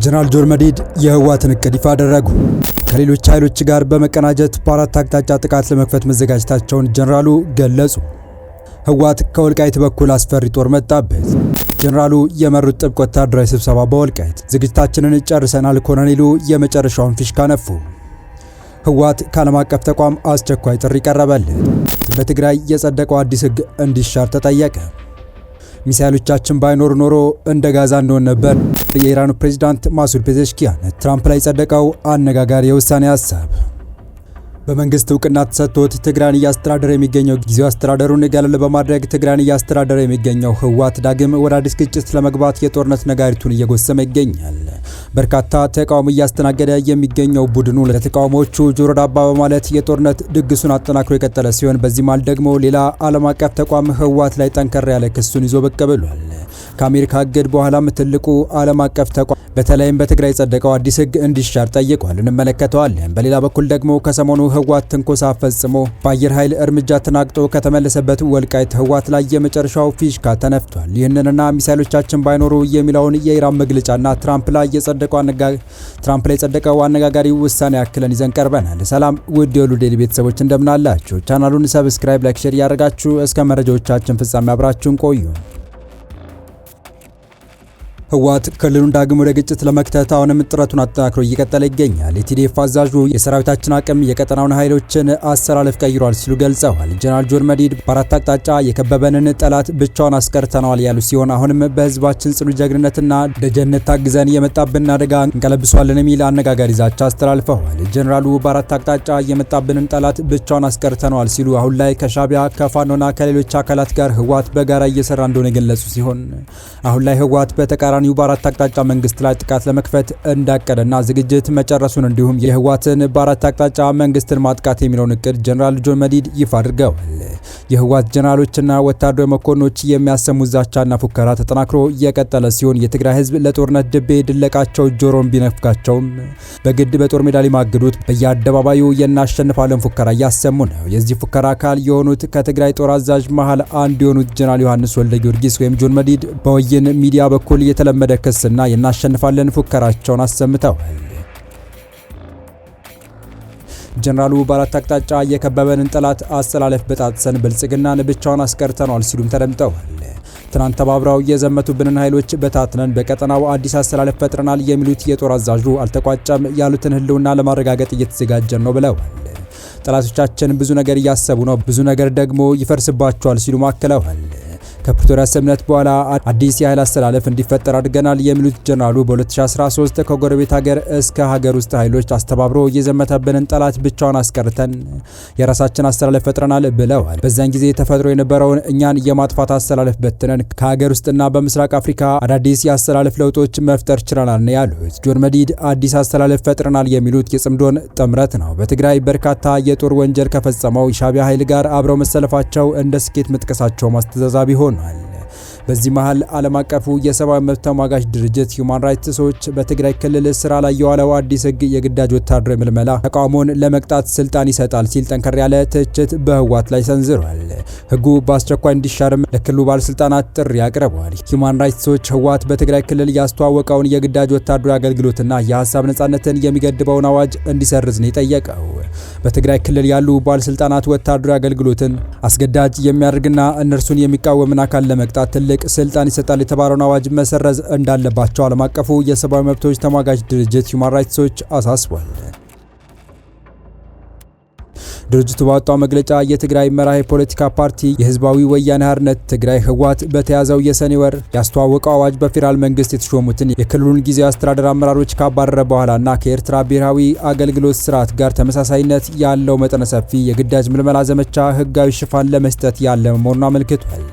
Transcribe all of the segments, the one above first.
ጀነራል ጆን መዲድ የህወሓትን እቅድ ይፋ አደረጉ። ከሌሎች ኃይሎች ጋር በመቀናጀት በአራት አቅጣጫ ጥቃት ለመክፈት መዘጋጀታቸውን ጀነራሉ ገለጹ። ህወሓት ከወልቃይት በኩል አስፈሪ ጦር መጣበት። ጀነራሉ የመሩት ጥብቅ ወታደራዊ ስብሰባ በወልቃይት ዝግጅታችንን ጨርሰናል፣ ኮሎኔሉ የመጨረሻውን ፊሽካ ነፉ። ህወሓት ከዓለም አቀፍ ተቋም አስቸኳይ ጥሪ ቀረበለት። በትግራይ የጸደቀው አዲስ ህግ እንዲሻር ተጠየቀ። ሚሳኤሎቻችን ባይኖር ኖሮ እንደ ጋዛ እንደሆነ ነበር። የኢራኑ ፕሬዝዳንት ማሱድ ፔዜሽኪያን ትራምፕ ላይ ጸደቀው አነጋጋሪ የውሳኔ ሀሳብ። በመንግስት እውቅና ተሰጥቶት ትግራይን እያስተዳደረ የሚገኘው ጊዜያዊ አስተዳደሩን ገለል በማድረግ ትግራይን እያስተዳደረ የሚገኘው ህወሓት ዳግም ወደ አዲስ ግጭት ለመግባት የጦርነት ነጋሪቱን እየጎሰመ ይገኛል። በርካታ ተቃውሞ እያስተናገደ የሚገኘው ቡድኑ ለተቃውሞዎቹ ጆሮ ዳባ በማለት የጦርነት ድግሱን አጠናክሮ የቀጠለ ሲሆን በዚህ መሃል ደግሞ ሌላ ዓለም አቀፍ ተቋም ህወሓት ላይ ጠንከር ያለ ክሱን ይዞ ብቅ ብሏል። ከአሜሪካ እግድ በኋላም ትልቁ ዓለም አቀፍ ተቋም በተለይም በትግራይ የጸደቀው አዲስ ህግ እንዲሻር ጠይቋል። እንመለከተዋለን። በሌላ በኩል ደግሞ ከሰሞኑ ህወሓት ትንኮሳ ፈጽሞ በአየር ኃይል እርምጃ ተናግጦ ከተመለሰበት ወልቃይት ህወሓት ላይ የመጨረሻው ፊሽካ ተነፍቷል። ይህንንና ሚሳኤሎቻችን ባይኖሩ የሚለውን የኢራን መግለጫና ትራምፕ ላይ የጸደቀው አነጋጋሪ ውሳኔ ያክለን ይዘን ቀርበናል። ሰላም ውድ የሁሉ ዴይሊ ቤተሰቦች እንደምናላችሁ። ቻናሉን ሰብስክራይብ፣ ላይክ፣ ሼር እያደረጋችሁ እስከ መረጃዎቻችን ፍጻሜ አብራችሁን ቆዩ። ህወሓት ክልሉን ዳግም ወደ ግጭት ለመክተት አሁንም ጥረቱን አጠናክሮ እየቀጠለ ይገኛል። የቲዲኤፍ አዛዡ የሰራዊታችን አቅም የቀጠናውን ኃይሎችን አሰላለፍ ቀይሯል ሲሉ ገልጸዋል። ጀነራል ጆን መዲድ በአራት አቅጣጫ የከበበንን ጠላት ብቻውን አስቀርተነዋል ያሉ ሲሆን አሁንም በህዝባችን ጽኑ ጀግንነትና ደጀነት ታግዘን የመጣብንን አደጋ እንቀለብሷለን የሚል አነጋጋሪ ዛቻ አስተላልፈዋል። ጀነራሉ በአራት አቅጣጫ የመጣብንን ጠላት ብቻውን አስቀርተነዋል ሲሉ አሁን ላይ ከሻቢያ ከፋኖና ከሌሎች አካላት ጋር ህወሓት በጋራ እየሰራ እንደሆነ የገለጹ ሲሆን አሁን ላይ ህወሓት በተቃራኒው በአራት አቅጣጫ መንግስት ላይ ጥቃት ለመክፈት እንዳቀደና ዝግጅት መጨረሱን እንዲሁም የህወሓትን በአራት አቅጣጫ መንግስትን ማጥቃት የሚለውን እቅድ ጀነራል ጆን መዲድ ይፋ አድርገዋል። የህወሓት ጀነራሎችና ወታደራዊ መኮንኖች የሚያሰሙት ዛቻና ፉከራ ተጠናክሮ የቀጠለ ሲሆን የትግራይ ህዝብ ለጦርነት ድቤ ድለቃቸው ጆሮን ቢነፍጋቸውም በግድ በጦር ሜዳ ሊማግዱት በየአደባባዩ የናሸንፋለን ፉከራ እያሰሙ ነው። የዚህ ፉከራ አካል የሆኑት ከትግራይ ጦር አዛዥ መሃል አንዱ የሆኑት ጀነራል ዮሐንስ ወልደ ጊዮርጊስ ወይም ጆን መዲድ በወይን ሚዲያ በኩል የተለመደ ክስና የናሸንፋለን ፉከራቸውን አሰምተዋል። ጀነራሉ በአራት አቅጣጫ የከበበንን ጠላት አሰላለፍ በጣጥሰን ብልጽግናን ብቻውን አስቀርተናል ሲሉም ተደምጠዋል። ትናንት ተባብረው የዘመቱብንን ኃይሎች በታትነን በቀጠናው አዲስ አሰላለፍ ፈጥረናል የሚሉት የጦር አዛዡ አልተቋጨም ያሉትን ህልውና ለማረጋገጥ እየተዘጋጀን ነው ብለዋል። ጠላቶቻችን ብዙ ነገር እያሰቡ ነው፣ ብዙ ነገር ደግሞ ይፈርስባቸዋል ሲሉ ማክለዋል። ከፕሪቶሪያ ስምምነት በኋላ አዲስ የኃይል አስተላለፍ እንዲፈጠር አድርገናል የሚሉት ጀነራሉ በ2013 ከጎረቤት ሀገር እስከ ሀገር ውስጥ ኃይሎች አስተባብሮ የዘመተብንን ጠላት ብቻውን አስቀርተን የራሳችን አስተላለፍ ፈጥረናል ብለዋል። በዛን ጊዜ ተፈጥሮ የነበረውን እኛን የማጥፋት አስተላለፍ በትነን ከሀገር ውስጥና በምስራቅ አፍሪካ አዳዲስ የአስተላለፍ ለውጦች መፍጠር ችለናል ነው ያሉት። ጆን መዲድ አዲስ አስተላለፍ ፈጥረናል የሚሉት የጽምዶን ጥምረት ነው። በትግራይ በርካታ የጦር ወንጀል ከፈጸመው ሻቢያ ኃይል ጋር አብረው መሰለፋቸው እንደ ስኬት መጥቀሳቸው ማስተዛዛቢ ሆነ። በዚህ መሃል ዓለም አቀፉ የሰብአዊ መብት ተሟጋች ድርጅት ሂዩማን ራይትስ ዎች በትግራይ ክልል ስራ ላይ የዋለው አዲስ ህግ የግዳጅ ወታደራዊ ምልመላ ተቃውሞን ለመቅጣት ስልጣን ይሰጣል ሲል ጠንከር ያለ ትችት በህወሓት ላይ ሰንዝሯል። ህጉ በአስቸኳይ እንዲሻርም ለክልሉ ባለስልጣናት ጥሪ አቅርበዋል። ሂዩማን ራይትስ ዎች ህወሓት በትግራይ ክልል ያስተዋወቀውን የግዳጅ ወታደራዊ አገልግሎትና የሀሳብ ነጻነትን የሚገድበውን አዋጅ እንዲሰርዝ ነው የጠየቀው። በትግራይ ክልል ያሉ ባለስልጣናት ወታደራዊ አገልግሎትን አስገዳጅ የሚያደርግና እነርሱን የሚቃወምን አካል ለመቅጣት ትልቅ ስልጣን ይሰጣል የተባለውን አዋጅ መሰረዝ እንዳለባቸው ዓለም አቀፉ የሰብአዊ መብቶች ተሟጋች ድርጅት ሂዩማን ራይትስ ዎች አሳስቧል። ድርጅቱ ባወጣው መግለጫ የትግራይ መራሄ ፖለቲካ ፓርቲ የህዝባዊ ወያኔ ሓርነት ትግራይ ህወሓት በተያዘው የሰኔ ወር ያስተዋወቀው አዋጅ በፌዴራል መንግስት የተሾሙትን የክልሉን ጊዜያዊ አስተዳደር አመራሮች ካባረረ በኋላና ከኤርትራ ብሔራዊ አገልግሎት ስርዓት ጋር ተመሳሳይነት ያለው መጠነ ሰፊ የግዳጅ ምልመላ ዘመቻ ህጋዊ ሽፋን ለመስጠት ያለ መሆኑን አመልክቷል።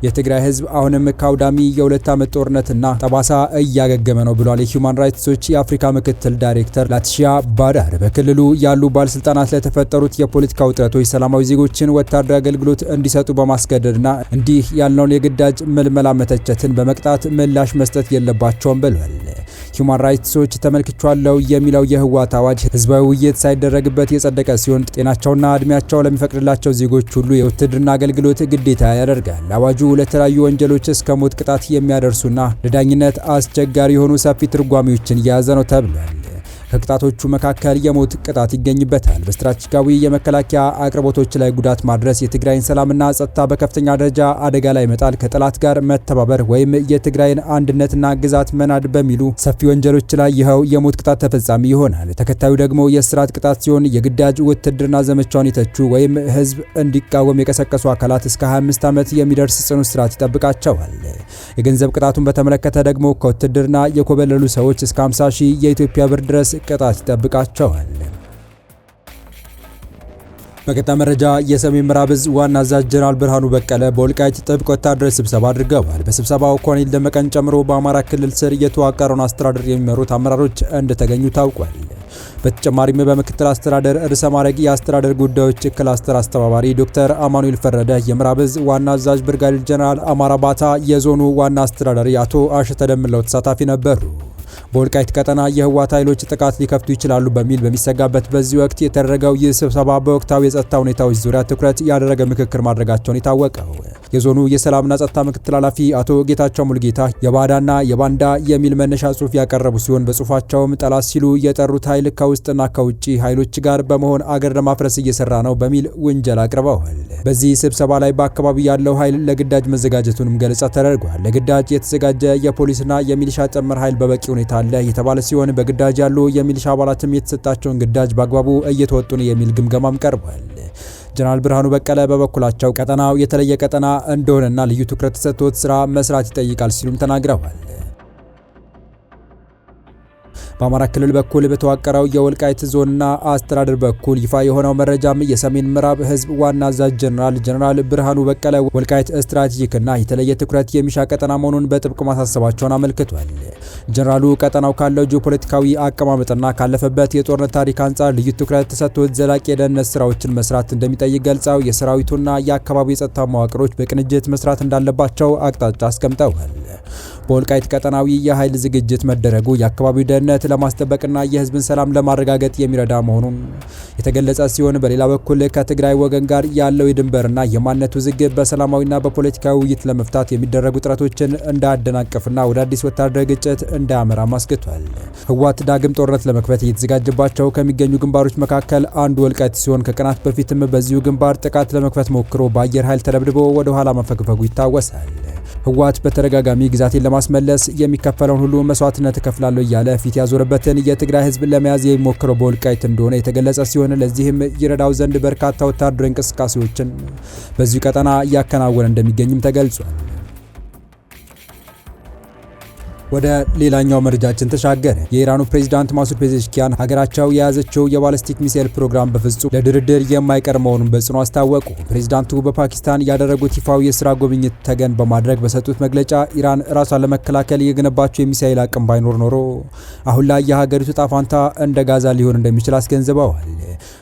የትግራይ ህዝብ አሁንም ከአውዳሚ የሁለት ዓመት ጦርነትና ጠባሳ እያገገመ ነው ብሏል። የሂዩማን ራይትስ ዎች የአፍሪካ ምክትል ዳይሬክተር ላቲሺያ ባዳር በክልሉ ያሉ ባለስልጣናት ለተፈጠሩት የፖለቲካ ውጥረቶች ሰላማዊ ዜጎችን ወታደራዊ አገልግሎት እንዲሰጡ በማስገደድና እንዲህ ያለውን የግዳጅ ምልመላ መተቸትን በመቅጣት ምላሽ መስጠት የለባቸውም ብሏል። በሂውማን ራይትስ ዎች ተመልክቻለሁ የሚለው የህወሓት አዋጅ ህዝባዊ ውይይት ሳይደረግበት የጸደቀ ሲሆን ጤናቸውና እድሜያቸው ለሚፈቅድላቸው ዜጎች ሁሉ የውትድርና አገልግሎት ግዴታ ያደርጋል። አዋጁ ለተለያዩ ወንጀሎች እስከ ሞት ቅጣት የሚያደርሱና ለዳኝነት አስቸጋሪ የሆኑ ሰፊ ትርጓሜዎችን የያዘ ነው ተብሏል። ከቅጣቶቹ መካከል የሞት ቅጣት ይገኝበታል። በስትራቴጂካዊ የመከላከያ አቅርቦቶች ላይ ጉዳት ማድረስ፣ የትግራይን ሰላምና ጸጥታ በከፍተኛ ደረጃ አደጋ ላይ መጣል፣ ከጠላት ጋር መተባበር ወይም የትግራይን አንድነትና ግዛት መናድ በሚሉ ሰፊ ወንጀሎች ላይ ይኸው የሞት ቅጣት ተፈጻሚ ይሆናል። ተከታዩ ደግሞ የእስራት ቅጣት ሲሆን የግዳጅ ውትድርና ዘመቻውን የተቹ ወይም ህዝብ እንዲቃወም የቀሰቀሱ አካላት እስከ 25 ዓመት የሚደርስ ጽኑ እስራት ይጠብቃቸዋል። የገንዘብ ቅጣቱን በተመለከተ ደግሞ ከውትድርና የኮበለሉ ሰዎች እስከ 50 ሺህ የኢትዮጵያ ብር ድረስ ቅጣት ይጠብቃቸዋል። በቀጣይ መረጃ የሰሜን ምዕራብ ዕዝ ዋና አዛዥ ጀነራል ብርሃኑ በቀለ በወልቃይት ጥብቅ ወታደራዊ ስብሰባ አድርገዋል። በስብሰባው ኮሎኔል ደመቀን ጨምሮ በአማራ ክልል ስር የተዋቀረውን አስተዳደር የሚመሩት አመራሮች እንደተገኙ ታውቋል። በተጨማሪም በምክትል አስተዳደር ርዕሰ ማዕረግ የአስተዳደር ጉዳዮች ክላስተር አስተባባሪ ዶክተር አማኑኤል ፈረደ፣ የምዕራብ ዕዝ ዋና አዛዥ ብርጋዴር ጀነራል አማራ ባታ፣ የዞኑ ዋና አስተዳዳሪ አቶ አሸተ ደምለው ተሳታፊ ነበሩ። በወልቃይት ቀጠና የህወሓት ኃይሎች ጥቃት ሊከፍቱ ይችላሉ በሚል በሚሰጋበት በዚህ ወቅት የተደረገው ይህ ስብሰባ በወቅታዊ የጸጥታ ሁኔታዎች ዙሪያ ትኩረት ያደረገ ምክክር ማድረጋቸውን የታወቀው የዞኑ የሰላምና ጸጥታ ምክትል ኃላፊ አቶ ጌታቸው ሙልጌታ የባዳና የባንዳ የሚል መነሻ ጽሑፍ ያቀረቡ ሲሆን በጽሑፋቸውም ጠላት ሲሉ የጠሩት ኃይል ከውስጥና ከውጭ ኃይሎች ጋር በመሆን አገር ለማፍረስ እየሰራ ነው በሚል ውንጀላ አቅርበዋል። በዚህ ስብሰባ ላይ በአካባቢው ያለው ኃይል ለግዳጅ መዘጋጀቱንም ገለጻ ተደርጓል። ለግዳጅ የተዘጋጀ የፖሊስና የሚሊሻ ጥምር ኃይል በበቂ ሁኔታ አለ የተባለ ሲሆን በግዳጅ ያሉ የሚሊሻ አባላትም የተሰጣቸውን ግዳጅ በአግባቡ እየተወጡ ነው የሚል ግምገማም ቀርቧል። ጀነራል ብርሃኑ በቀለ በበኩላቸው ቀጠናው የተለየ ቀጠና እንደሆነና ልዩ ትኩረት ተሰጥቶት ስራ መስራት ይጠይቃል ሲሉም ተናግረዋል። በአማራ ክልል በኩል በተዋቀረው የወልቃይት ዞንና አስተዳደር በኩል ይፋ የሆነው መረጃም የሰሜን ምዕራብ ህዝብ ዋና አዛዥ ጀነራል ብርሃኑ በቀለ ወልቃይት ስትራቴጂክና የተለየ ትኩረት የሚሻ ቀጠና መሆኑን በጥብቅ ማሳሰባቸውን አመልክቷል። ጀነራሉ ቀጠናው ካለው ጂኦፖለቲካዊ አቀማመጥና ካለፈበት የጦርነት ታሪክ አንጻር ልዩ ትኩረት ተሰጥቶት ዘላቂ የደህንነት ስራዎችን መስራት እንደሚጠይቅ ገልጸው የሰራዊቱና የአካባቢው የጸጥታ መዋቅሮች በቅንጅት መስራት እንዳለባቸው አቅጣጫ አስቀምጠዋል። በወልቃይት ቀጠናዊ የኃይል ዝግጅት መደረጉ የአካባቢው ደህንነት ለማስጠበቅና የህዝብን ሰላም ለማረጋገጥ የሚረዳ መሆኑን የተገለጸ ሲሆን በሌላ በኩል ከትግራይ ወገን ጋር ያለው የድንበርና የማንነት ውዝግብ በሰላማዊና በፖለቲካዊ ውይይት ለመፍታት የሚደረጉ ጥረቶችን እንዳያደናቅፍና ወደ አዲስ ወታደራዊ ግጭት እንዳያመራ አስግቷል። ህወሓት ዳግም ጦርነት ለመክፈት እየተዘጋጀባቸው ከሚገኙ ግንባሮች መካከል አንዱ ወልቃይት ሲሆን ከቀናት በፊትም በዚሁ ግንባር ጥቃት ለመክፈት ሞክሮ በአየር ኃይል ተደብድቦ ወደ ኋላ መፈግፈጉ ይታወሳል። ህወሓት በተደጋጋሚ ግዛቴን ለማስመለስ የሚከፈለውን ሁሉ መስዋዕትነት እከፍላለሁ እያለ ፊት ያዞረበትን የትግራይ ህዝብ ለመያዝ የሚሞክረው በወልቃይት እንደሆነ የተገለጸ ሲሆን ለዚህም ይረዳው ዘንድ በርካታ ወታደራዊ እንቅስቃሴዎችን በዚሁ ቀጠና እያከናወነ እንደሚገኝም ተገልጿል። ወደ ሌላኛው መረጃችን ተሻገረ። የኢራኑ ፕሬዝዳንት ማሱድ ፔዜሽኪያን ሀገራቸው የያዘችው የባሊስቲክ ሚሳኤል ፕሮግራም በፍጹም ለድርድር የማይቀር መሆኑን በጽኑ አስታወቁ። ፕሬዝዳንቱ በፓኪስታን ያደረጉት ይፋዊ የስራ ጉብኝት ተገን በማድረግ በሰጡት መግለጫ ኢራን ራሷን ለመከላከል የገነባቸው የሚሳኤል አቅም ባይኖር ኖሮ አሁን ላይ የሀገሪቱ ዕጣ ፈንታ እንደ ጋዛ ሊሆን እንደሚችል አስገንዝበዋል።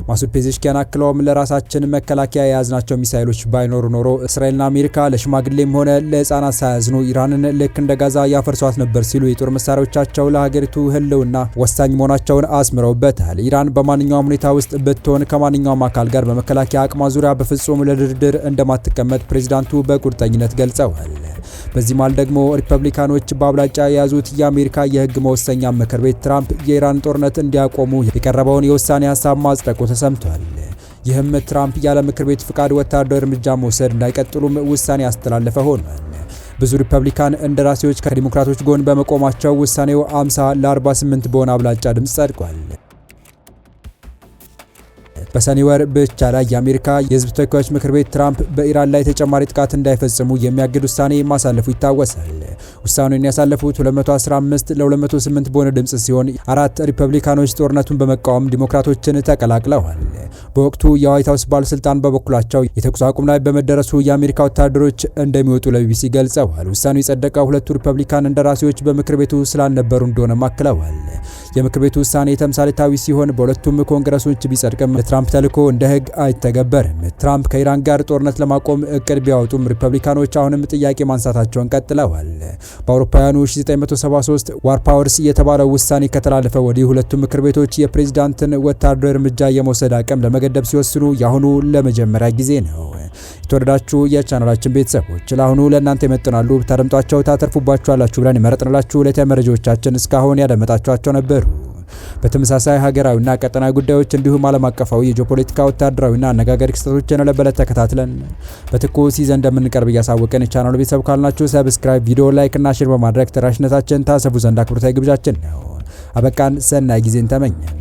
ማሱድ ፔዜሽኪያን አክለውም ለራሳችን መከላከያ የያዝናቸው ሚሳኤሎች ባይኖሩ ኖሮ እስራኤልና አሜሪካ ለሽማግሌም ሆነ ለህፃናት ሳያዝኑ ኢራንን ልክ እንደ ጋዛ ያፈርሷት ነበር ሲሉ የጦር መሳሪያዎቻቸው ለሀገሪቱ ህልውና ወሳኝ መሆናቸውን አስምረውበታል። ኢራን በማንኛውም ሁኔታ ውስጥ ብትሆን ከማንኛውም አካል ጋር በመከላከያ አቅሟ ዙሪያ በፍጹም ለድርድር እንደማትቀመጥ ፕሬዝዳንቱ በቁርጠኝነት ገልጸዋል። በዚህ መሃል ደግሞ ሪፐብሊካኖች በአብላጫ የያዙት የአሜሪካ የህግ መወሰኛ ምክር ቤት ትራምፕ የኢራን ጦርነት እንዲያቆሙ የቀረበውን የውሳኔ ሀሳብ ማጽደቁ ተሰምቷል። ይህም ትራምፕ ያለ ምክር ቤት ፍቃድ ወታደራዊ እርምጃ መውሰድ እንዳይቀጥሉም ውሳኔ ያስተላለፈ ሆኗል። ብዙ ሪፐብሊካን እንደራሴዎች ከዲሞክራቶች ጎን በመቆማቸው ውሳኔው 50 ለ48 በሆነ አብላጫ ድምፅ ጸድቋል። በሰኔ ወር ብቻ ላይ የአሜሪካ የህዝብ ተወካዮች ምክር ቤት ትራምፕ በኢራን ላይ ተጨማሪ ጥቃት እንዳይፈጽሙ የሚያግድ ውሳኔ ማሳለፉ ይታወሳል። ውሳኔውን ያሳለፉት 215 ለ208 በሆነ ድምፅ ሲሆን 4 ሪፐብሊካኖች ጦርነቱን በመቃወም ዲሞክራቶችን ተቀላቅለዋል። በወቅቱ የዋይት ሀውስ ባለስልጣን በበኩላቸው የተኩስ አቁም ላይ በመደረሱ የአሜሪካ ወታደሮች እንደሚወጡ ለቢቢሲ ገልጸዋል። ውሳኔው የጸደቀው ሁለቱ ሪፐብሊካን እንደራሴዎች በምክር ቤቱ ስላልነበሩ እንደሆነ አክለዋል። የምክር ቤቱ ውሳኔ ተምሳሌታዊ ሲሆን በሁለቱም ኮንግረሶች ቢጸድቅም ለትራምፕ ተልዕኮ እንደ ሕግ አይተገበርም። ትራምፕ ከኢራን ጋር ጦርነት ለማቆም እቅድ ቢያወጡም ሪፐብሊካኖች አሁንም ጥያቄ ማንሳታቸውን ቀጥለዋል። በአውሮፓውያኑ 1973 ዋር ፓወርስ የተባለው ውሳኔ ከተላለፈ ወዲህ ሁለቱም ምክር ቤቶች የፕሬዝዳንትን ወታደራዊ እርምጃ የመውሰድ አቅም ለመገደብ ሲወስኑ ያሁኑ ለመጀመሪያ ጊዜ ነው። የተወደዳችሁ የቻናላችን ቤተሰቦች ለአሁኑ ለእናንተ ይመጥናሉ ብታደምጧቸው ታተርፉባችኋላችሁ ብለን የመረጥንላችሁ ዕለታዊ መረጃዎቻችን እስካሁን ያደመጣችኋቸው ነበሩ። በተመሳሳይ ሀገራዊና ቀጠናዊ ጉዳዮች እንዲሁም ዓለም አቀፋዊ የጂኦፖለቲካ ወታደራዊና አነጋጋሪ ክስተቶችን ለበለት ተከታትለን በትኩስ ይዘን እንደምንቀርብ እያሳወቀን የቻናሉ ቤተሰብ ካልናችሁ ሰብስክራይብ፣ ቪዲዮ ላይክ እና ሼር በማድረግ ተደራሽነታችን ታሰፉ ዘንድ አክብሮታዊ ግብዣችን ነው። አበቃን። ሰናይ ጊዜን ተመኘን።